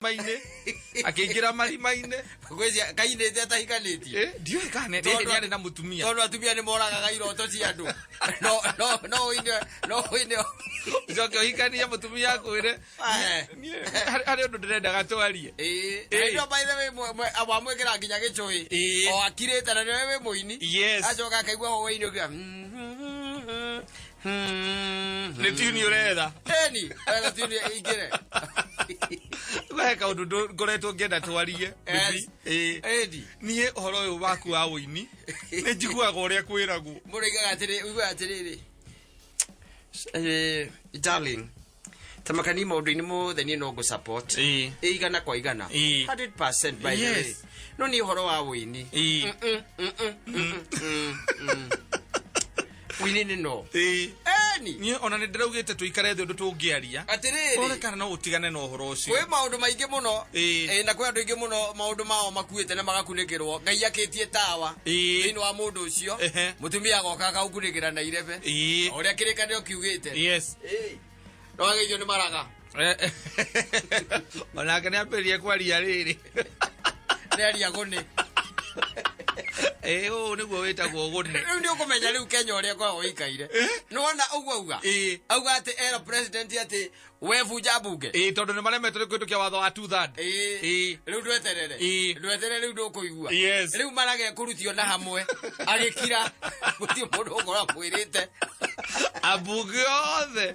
maine akingira mari maine gwezi kaine teta hikaneti dio ikane ndio na mutumia tono atumia ni moraga gairoto ci andu no ine zoke hikani ya mutumia kwire hari undu ndirenda gatwarie ndio by the way abamwekera nginya gicui o akirete na wewe muini acoka akaigua ho weini ukia ni tuni uretha eni wega tuni igire weka undu ngoretwo ngenda twarie edi nie horo uyu waku wa uini ni njiguaga uria kwiragwo murigaga atiri uigua atiriri darling tamakani maundu-ini mothe ni no go support igana kwa igana 100% by the way no ni horo wa uini winini no eni ni ona ni ndiraugite tuikare thundu tungiaria atiriri ore kana no utigane no horo ucio kwe maundu maingi muno na kwe andu ingi muno maundu mao makuite na magakunikirwo ngai akitie tawa thini wa mundu ucio mutumia agoka akaukunikira na irebe uria kirikanio kiugite no ageithio ni maraga ona kana ambirie kwaria riri ni aria gune niguo witagwo gune riu ndio kumenya riu Kenya uria kwa oikaire nona uguauga auga ati era president ati webuja bunge tondu ni maremetwo kwitukia watho wa 2/3 riu ndweterere riu ndukuigua riu marage kurutio na hamwe agikira guti mundu ukora mwirite abunge othe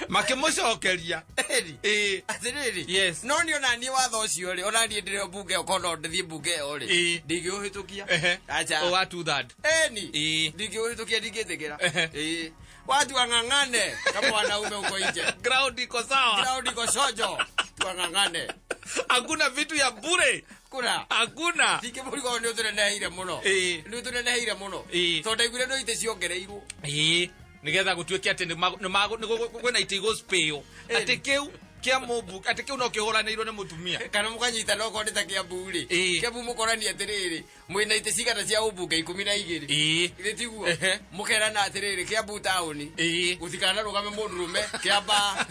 makimucokeria atiriri no ni ona ni watho ucio ri ona ni ndire bunge ukono ndithie bunge o ri ndingiuhitukia acha o wa 2/3 eni ndingiuhitukia ndingitikira watu wang'ang'ane kama wanaume uko nje ground iko sawa ground iko sojo wang'ang'ane hakuna vitu ya bure kuna hakuna tikimurigo ni utuneneire muno ni utuneneire muno tondu igure no ite ciongereirwo nigetha gutuike ati ni kwena itigo speo ati kiu kia mubu ati kiu no kihuranirwo ni mutumia kana mukanyita no koneta kia buri kia bu mukorani atiriri mwina ite cigana cia ubunge 12 itiguo mukera na atiriri kia bu tauni gutikana rugame mundurume kia ba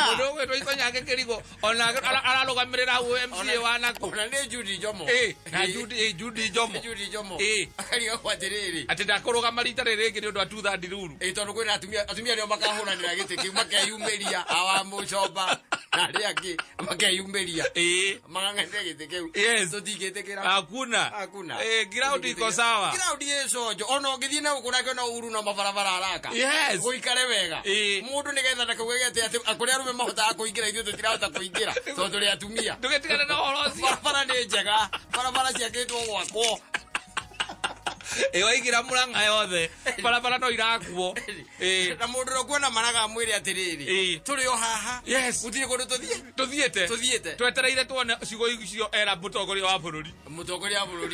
mundu wetu ikonyange kirigo ona ararugamirira u MCA wanako ona ni Judy Jomo na Judy Jomo akari kwatiriri ati ndakurugama rita ririgi ni undu wa 2/3 ruru tondu kwina atumia nio makahuranira giti kiu makeyumiria awa mucoba na riaki makeyumiria magang'ania giti kiu tutigitikira hakuna ground iko sawa ground yecojo ona ungithie na ukurake na uru no mabarabara araka guikare wega mundu nigetha ndakugege ati akuria arume mahotaga kuingira ithuĩ tutirahota kuingira tondu turi atumia tugetigane na horo ucio barabara ni njega barabara ciakitwo gwakwo waigira muranga yothe barabara no irakuo na mundu ro kuona maraga mwiri atiriri turi o haha gutire kundu tuthiete twetereire tuone cigo icio era mutongoria wa bururi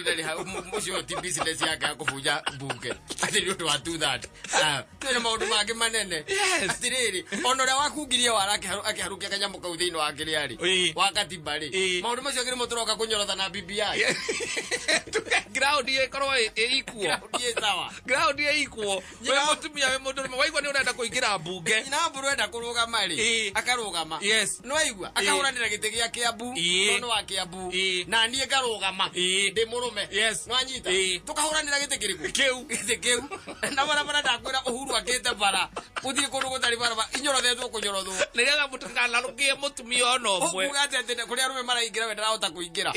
ndari ha mucio ti business yake akubuja bunge atiri undu wa 2/3 twina maundu mangi manene atiriri ona ria wakungirie warake akiharukia kanyamu kau thiini wa kiriari wa katiba ri maundu macio ngiri muturoka kunyorotha na BBI ground ikorwo ground ikuo we mutumia we mundu waigua ni urenda kuingira bunge na mburu enda kurugama ri akarugama no aigua akahuranira giti gia Kiambu no wa Kiambu na nie ngarugama ndi murume no anyita tukahuranira giti kiriku giti kiu na barabara ndakwira Uhuru akite bara uthie kundu gutari barabara inyorothetwo kunyorothwo nigetha mutukanarukie mutumia ono mwe ugate ati kuria rume maraingira we ndarahota kuingira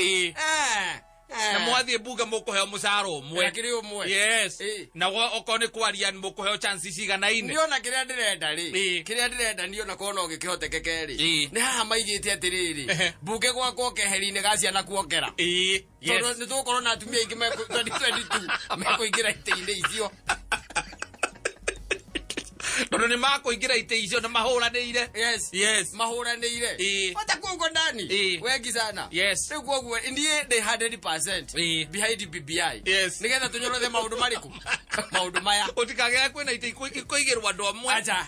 na mwathie bunge mukuheo mucara umwe kiri umwe na okone kwaria mukuheo chance ciganaine niona kiria ndirenda niona kona ugikihotekeke ri ni haha maigite atiriri bunge gwakwo keheri-ini ga ciana kuongera tondu ni tugukorwo na atumia ingi 2022 mekuingira ite-ini icio tondu ni makuingira ite icio na mahuranire mahuranire wata kuko ndani wengi sana riu koguo ndie ndi 100% behind BBI nigetha tunyorothe maundu mariku maundu maya utikage kwina ite ikoigirwa andu amwe acha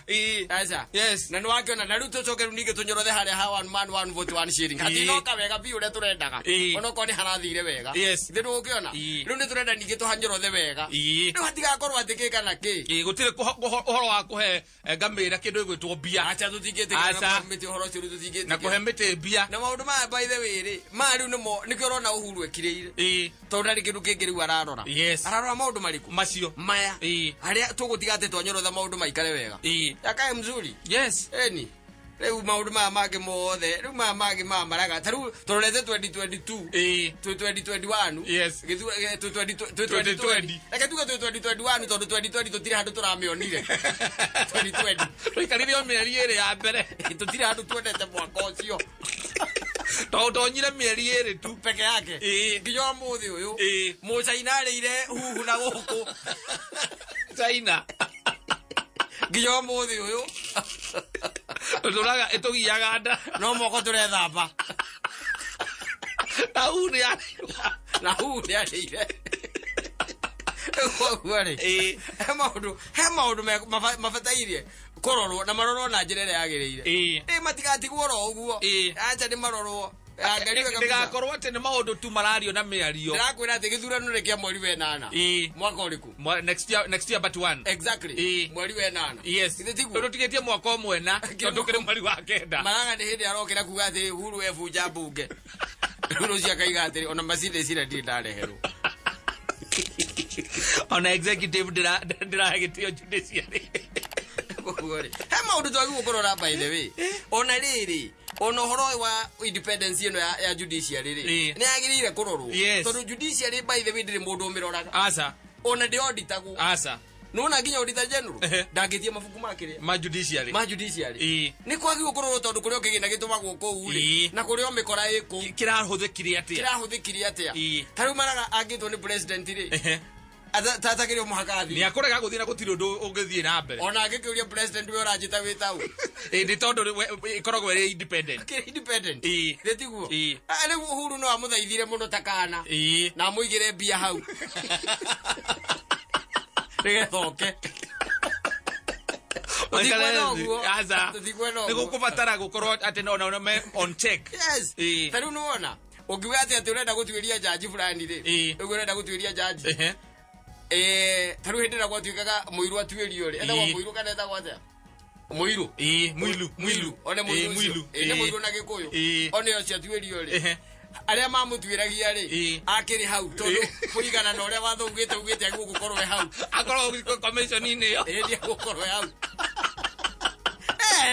na ni wakiona na riu tucokeru ninge tunyorothe haria ha one man one vote one shilling ati no kawega bi uria turendaga ona ko ni harathire wega thiru ukiona riu ni turenda ninge tuhanyorothe wega riu hatigakorwo atikika na ki gutire uhoro wa kuhe ngamira kindu gwitwo bia acha tutigete kana miti horo ciru tutigete na kuhemete bia na maundu ma by the way ri mari nimo nikiorona uhuru ekireire tonda ri kindu kingiri ararora ararora maundu mariku macio maya aria tugutigate twanyorotha maundu maikare wega yakae mzuri eni Riu maundu mage mothe riu mage maraga taru tororete 2022 2021 2020 eke tuga 2021 tondu 2020 tutire handu turamionire 2020 tuikaririo mieri iri ya mbere tutire handu twendete mwaka ucio tondonyire mieri iri tu peke yake nginya muthi uyu mucaina arire huhu na guku China nginya muthi uyu turaga etugiaga nda no moko turethamba na huni arire he maundu mabatairie kororwo na marorwo na njira ĩrĩa yagĩrĩire matigatigwo ro ũguo acha nĩ marorwo ndigakorwo ati ni maundu tu marario na miario ndirakwira ati githurano ni kia mweri wa 8 mwaka uriku next year but one exactly mweri wa 8 tondu tigetie mwaka umwe na tondu kiri mweri wa 9 maranga ni hindi arokira kuga ati huru ebunja bunge huru cia kaiga ati ona macinde cira ndi ndareherwo ona executive ndiragitio judiciary he maundu twagi gukorora by the way ona riri ono horo wa independence ino ya judiciary ri ni agirire kurorwo tondu judiciary by the way ndiri mundu miroraga asa ona ndi auditagu asa nona nginya auditor general ndagitie mabuku makire ma judiciary ni kwagi gukororwo tondu kurio kigina gitumagwo kou ri na kurio mikora iko kirahuthikire atia taru maraga agitwo ni president ri tata kiri muhakathi ni akorega guthina gutiri undu ungithie na mbere ona agikiuria president we oranjita witau ndi tondu ikoragwo iri independent retiguo ari uhuru no amuthaithire muno takana na muigire bia hau rigethoke nigukubatara gukorwo ati on check taru nuona ukiuga ati urenda gutuiria jaji fulani ri urenda gutuiria jaji taru hendera gwatuikaga muiru atuirio ri etagwo muiru kana etagwo atia muiru one muiru ene muiru na gikuyu one yo ciatuirio ri aria mamutuiragia ri akiri hau tondu kurigana na uria wathugite ugite agukorwo hau akorwo commission ini yo ndi agukorwo hau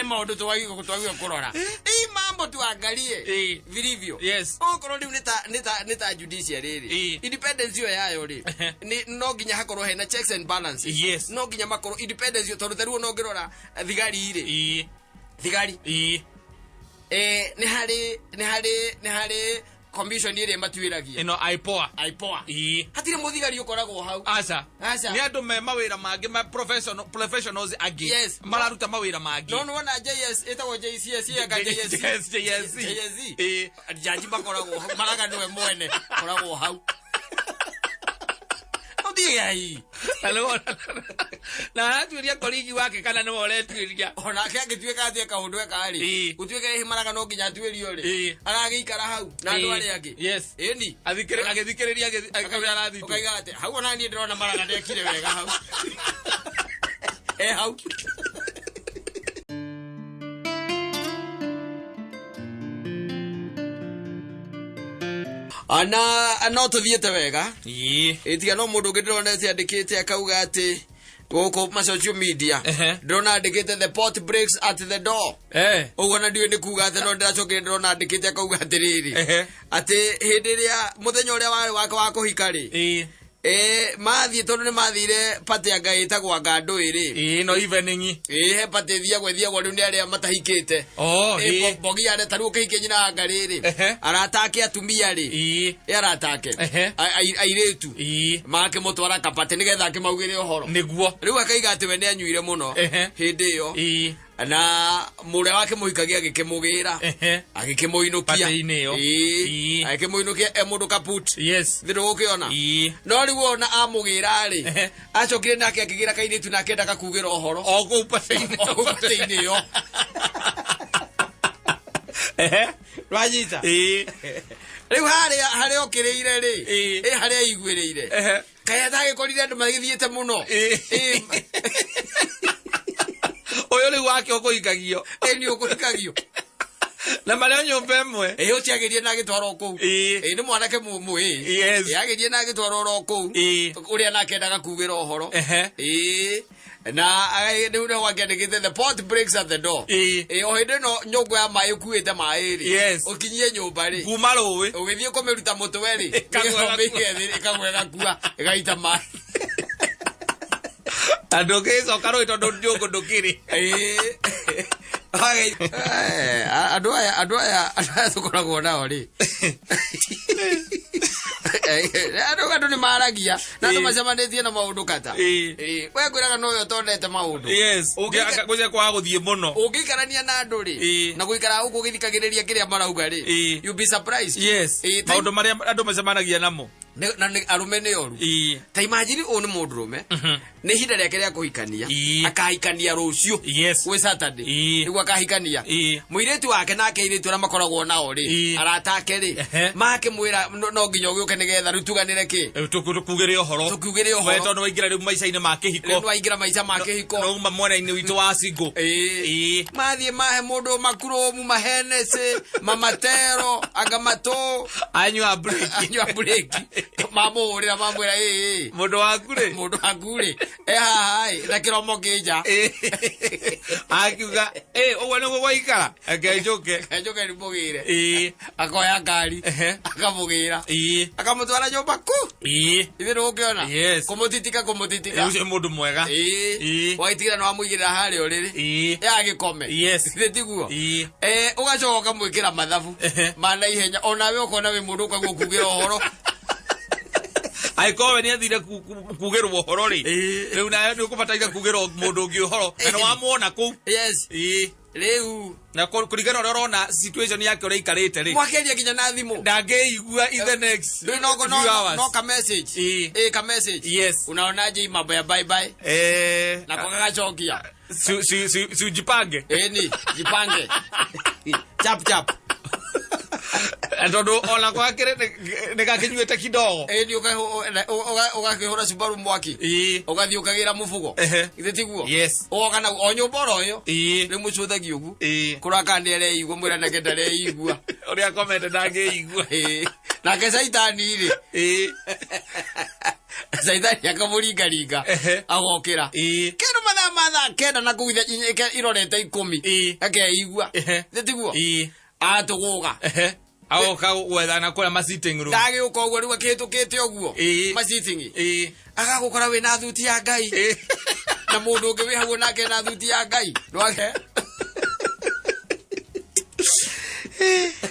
maundu twagi kurora mambo tuangalie vilivyo okorwo riu nita judiciary ri independence yo yayo ri no nginya hakorwo hena checks and balances no nginya makorwo independence yo tondu taruo no ngirora thigari ri thigari ni hari commission ire matuiragia ino aipoa hatire muthigari ukoragwo hau asa ni andu me mawira mangi ma professionals agi mararuta mawira mangi no wona JS etagwo JCS yaga JS jaji bakoragwo maraga niwe mwene koragwo hau odiai hello na atuiria koligi wake kana no oretuiria ona akagituika atia kaundu ekari gutuika hi maraga no nginya atuirio ri aragiikara hau na andu ari angi eni agithikiriria akabira ukaiga ati hau ona ni ndirona maraga ndekire wega hau hau ana no tuthiete wega itia no mundu ngidirona ciandikite akauga ati goko ma social media ndona andikite the pot breaks at the door ugo na ndiwe ni kuga ati no ndiracoke ndona andikite akauga atiriri ati hindi ria muthenya uria wake wa kuhika ri mathie tondu ni mathire pati ya ngai tagwa ngandu iri no evening he pati thia gwethia riu ni aria matahikite bogi are taru kihike nyina ngari ri aratake atumia ri aratake airetu make mutwara kapati nigetha akimaugire uhoro niguo riu akaiga ati we ni anyuire muno hindi iyo na mure wake muhikagia gikimugira agikimuinukia agikimuinukia emundu kaput thiru ukiona no riu ona amugira ri acokire nake akigira kainitu na akenda kakugira uhoro ogupate-ini yo rwanyita riu haria okiriire ri haria igwiriire kaya tagikorire andu magithiete muno le wake okoikagio ni okoikagio na mareo nyumba emwe otiagerie na gitwaro ku ni mwanake mumu yagerie na gitwaro ku uria nakendaga kugira uhoro na ni una wakiandikite the pot breaks at the door o hinde no nyongo ya mai kuite mai ri ukinyie nyumba ri kuma ruwi ugithie kumiruta mutwe ri kagwega kua gaita mai adogezo karo itondo njogo ndukiri Aduaya tukoragwo nao ri andu ni maragia na andu macemanĩtie na maundu kata we kwiraga no yo tondete maundu guce kwa guthie muno ungikarania na andu ri na guikara huko githikagiriria kiria marauga ri you be surprised maundu maria andu macemanagia namo na arume ni oru ta imagine oni mundurume ni hinda riake ria kuhikania akahikania rucio we Saturday niguo akahikania muiretu wake nake iritu ra makoragwo nao ri aratake ri make mwira no nginya ugiuke nigetha rutuganire ki tukugire uhoro we tondu waingira riu maica-ini ma kihiko no waingira maica ma kihiko no uma mwena-ini witu wa singo mathie mahe mundu makurumu mahenese mamatero agamato anywa break mamurira mamwira mundu waku ri hai na kiromo kija akiuga uguo niguo gwaikara akejoke ribugire akoya ngari akamugira akamutwara nyumba ku ithe ndukiona kumutitika ucio mundu mwega waitigira no amuigirira hari uriri agikome ithe tiguo ugacoka ukamwikira mathabu mana ihenya onawe ukona wi mundu ukagwo kugira uhoro aikowe ni athire kugirwo uhoro ri riu nayo ni ukubataire kugirwo mundu ungi uhoro na wamwona ku riu na kurigana uria urona situation yake uria ikarite ri mwakeria kinya na thimu ndangeigua in the next no ka message ka message unaonaje mambo ya bye bye na kwa gachokia si jipange ni jipange chap tondu ona kwakire nikakinyuite kidogo ni ugakihura Subaru mwaki ugathii ukagira mubugo ithe tiguo ogana o nyumba oro yo ni mucuthagia ugu kurakandere igua mwira na kendere igua uria komete ndange igua na ke saitani ri saitani akamuringaringa agokira kero matha kenda na kuithia irorete 10 akeigua ithe tiguo atuguga agoka gwetha na kuria masitting room ndagi uko uguo riu akihitukite uguo masitting agagukora we na thuti ya Ngai na mundu ungi wi hau nake na thuti ya Ngai ndwake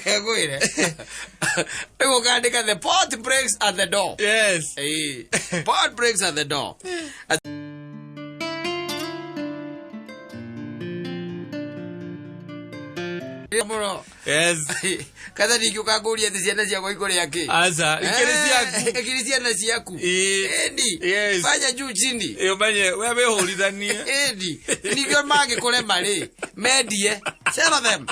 egwire ego kandika the pot breaks at the door pot breaks at the door kada nikiuka nguria thi ciana ciakwa ikuria ki aza ikiri ciana ciaku fanya juu chini umenye wewe hulithanie nikio magikurema ri mendie sell them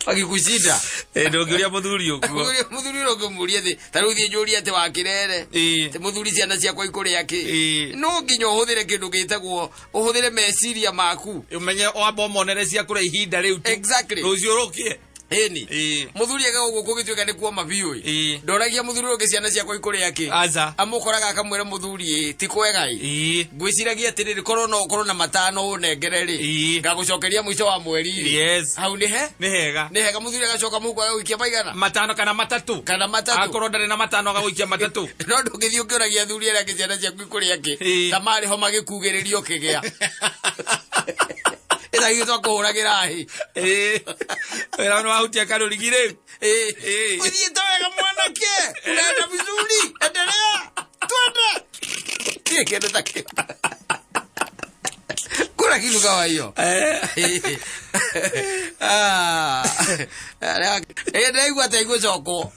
agikucida ndungiuria muthuri uguo muthuri ugimuria thi taru thie njuria ati wakirere te muthuri ciana ciakwa ikuria ki no nginya uhuthire kindu gitagwo uhuthire meciria maku umenye wamba monere cia kura ihinda riu rucio rukie muthuri ega uguo kugituika ni kuoma biu ndoragia muthuri ungi ciana ciakwa ikuria ki amukoraga akamwira muthuri ti kwega ngwiciragia atiriri korwo na matano unengere ri ngagucokeria mwico wa mweri ri hau ni hega muthuri agacoka muko agawikia maigana matano kana matatu akorwo ndari na matano agawikia matatu no ndungithii ukiuragia thuri era ciana ciaku ikuria ki ta mari ho magikugiririo kigia ila hiyo kuhuragira hi era no wahutia karuri riu Ujitoe mwanake. Unaenda vizuri. Endelea. Twende. Kile kiende take. Kuna kitu kama hiyo. Ndaigua ta igua coko.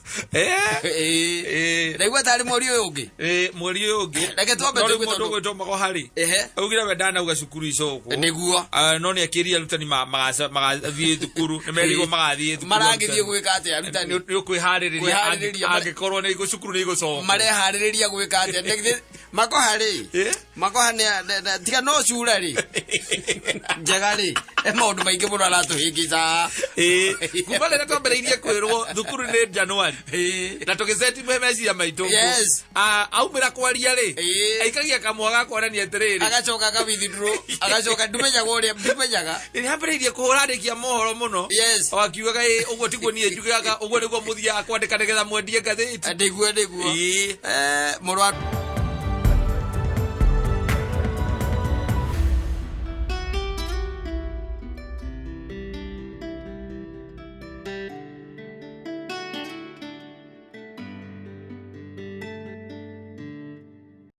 Ndaigua ta ari mweri uyu ungi. Mweri uyu ungi. Reke twambe twito mako hari. Augire we ndana uga cukuru icoko. Niguo. No ni akiria rutani magathie thukuru. Nimerigo magathie thukuru. Maragithie gwika atia rutani. Ni kwihariria angikorwo ni cukuru ni gucoka. Marehariria gwika atia. makoha ri makoha ne tiga no cura ri njega ri maundu maingi muno aratuhingica kuma rä twambärä kwä rwo thukuru nä Januari na tå gä ceti meciria maitå aumä ra kwaria rä aikagia kamwa gakonania atä rä rä agacoka akawithindro agacoka ndimenyaga å rä a ndimenyaga nä ambä rä kå hå randä kia mohoro må no akiugaga å guo tiguo niä njugaga å guo nä guo må thiaga kwandä ka nä getha mwendie ngathä ti ndiguo må rwa